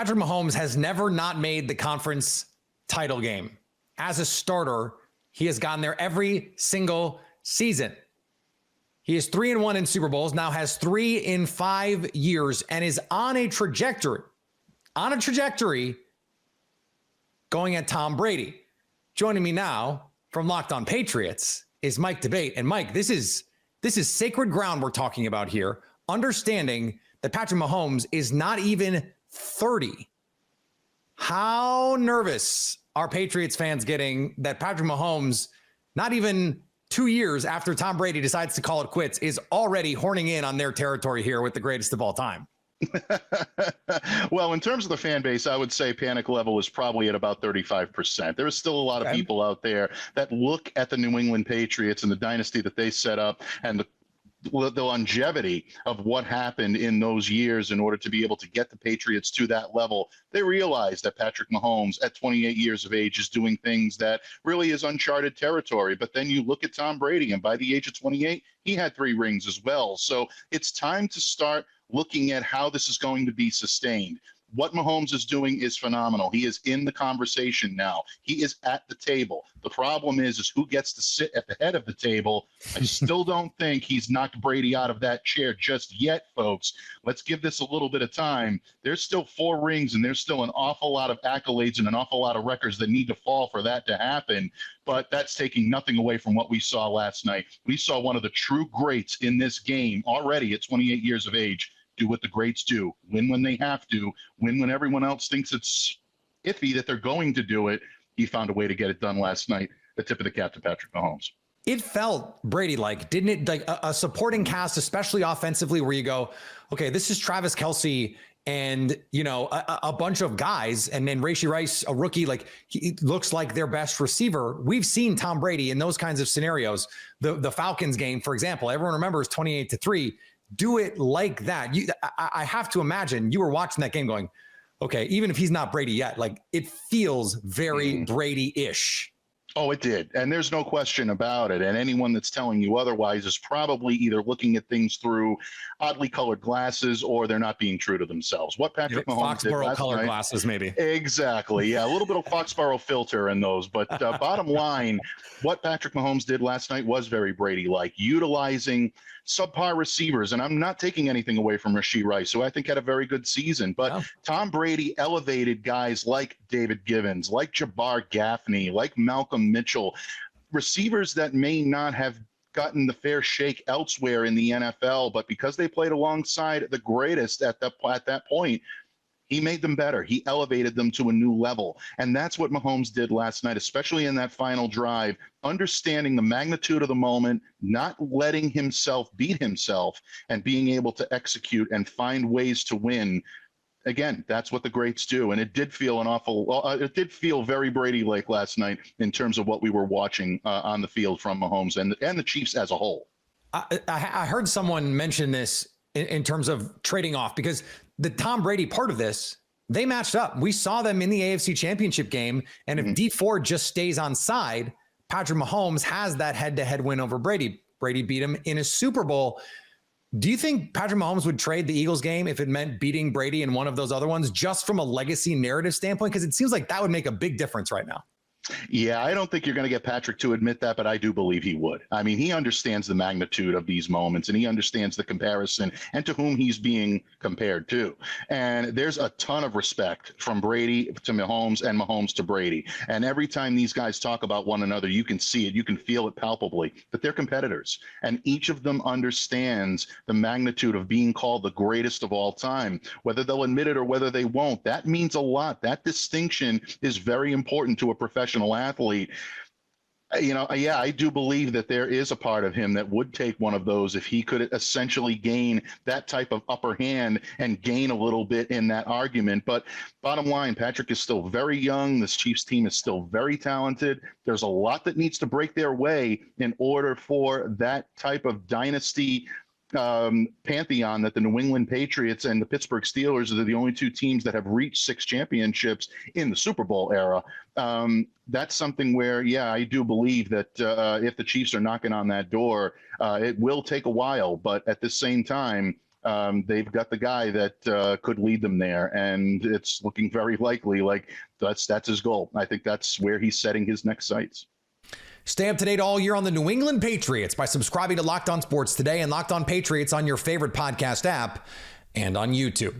Patrick Mahomes has never not made the conference title game. As a starter, he has gotten there every single season. He is 3-1 in Super Bowls, now has 3 in 5 years, and is on a trajectory going at Tom Brady. Joining me now from Locked On Patriots is Mike Debate. And Mike, this is sacred ground we're talking about here, understanding that Patrick Mahomes is not even 30. How nervous are Patriots fans getting that Patrick Mahomes, not even 2 years after Tom Brady decides to call it quits, is already horning in on their territory here with the greatest of all time? Well, in terms of the fan base, I would say panic level is probably at about 35%. There is still a lot of people out there that look at the New England Patriots and the dynasty that they set up and the longevity of what happened in those years in order to be able to get the Patriots to that level. They realize that Patrick Mahomes at 28 years of age is doing things that really is uncharted territory. But then you look at Tom Brady, and by the age of 28, he had 3 rings as well. So it's time to start looking at how this is going to be sustained. What Mahomes is doing is phenomenal. He is in the conversation now. He is at the table. The problem is who gets to sit at the head of the table. I still don't think he's knocked Brady out of that chair just yet, folks. Let's give this a little bit of time. There's still 4 rings, and there's still an awful lot of accolades and an awful lot of records that need to fall for that to happen. But that's taking nothing away from what we saw last night. We saw one of the true greats in this game already at 28 years of age. Do what the greats do, win when they have to, win when everyone else thinks it's iffy that they're going to do it. He found a way to get it done last night. The tip of the cap to Patrick Mahomes. It felt Brady-like, didn't it? Like a supporting cast, especially offensively, where you go, okay, this is Travis Kelce and, you know, a bunch of guys, and then Rashee Rice, a rookie, like he looks like their best receiver. We've seen Tom Brady in those kinds of scenarios. The Falcons game, for example, everyone remembers 28-3. Do it like that. I have to imagine you were watching that game going, okay, even if he's not Brady yet, like it feels very Brady-ish. Oh, it did. And there's no question about it. And anyone that's telling you otherwise is probably either looking at things through oddly colored glasses or they're not being true to themselves. What Patrick Mahomes did last colored night, glasses, maybe. Exactly. Yeah, a little bit of Foxborough filter in those. But bottom line, what Patrick Mahomes did last night was very Brady-like, utilizing subpar receivers. And I'm not taking anything away from Rashee Rice, who I think had a very good season. But Tom Brady elevated guys like David Givens, like Jabbar Gaffney, like Malcolm Mitchell, receivers that may not have gotten the fair shake elsewhere in the NFL, but because they played alongside the greatest at that point, he made them better. He elevated them to a new level. And that's what Mahomes did last night, especially in that final drive, understanding the magnitude of the moment, not letting himself beat himself, and being able to execute and find ways to win. Again, that's what the greats do. And it did feel it did feel very Brady-like last night in terms of what we were watching on the field from Mahomes and the Chiefs as a whole. I heard someone mention this in terms of trading off, because the Tom Brady part of this, they matched up. We saw them in the AFC Championship game. And if Dee Ford just stays on side, Patrick Mahomes has that head-to-head win over Brady. Brady beat him in a Super Bowl. Do you think Patrick Mahomes would trade the Eagles game if it meant beating Brady in one of those other ones, just from a legacy narrative standpoint? Because it seems like that would make a big difference right now. Yeah, I don't think you're going to get Patrick to admit that, but I do believe he would. I mean, he understands the magnitude of these moments, and he understands the comparison and to whom he's being compared to. And there's a ton of respect from Brady to Mahomes and Mahomes to Brady. And every time these guys talk about one another, you can see it, you can feel it palpably, that they're competitors. And each of them understands the magnitude of being called the greatest of all time. Whether they'll admit it or whether they won't, that means a lot. That distinction is very important to a professional athlete. You know, yeah, I do believe that there is a part of him that would take one of those if he could essentially gain that type of upper hand and gain a little bit in that argument. But bottom line, Patrick is still very young. This Chiefs team is still very talented. There's a lot that needs to break their way in order for that type of dynasty pantheon that the New England Patriots and the Pittsburgh Steelers are the only 2 teams that have reached 6 championships in the Super Bowl era. That's something where, yeah, I do believe that if the Chiefs are knocking on that door, it will take a while. But at the same time, they've got the guy that could lead them there, and it's looking very likely like that's his goal. I think that's where he's setting his next sights. Stay up to date all year on the New England Patriots by subscribing to Locked On Sports Today and Locked On Patriots on your favorite podcast app and on YouTube.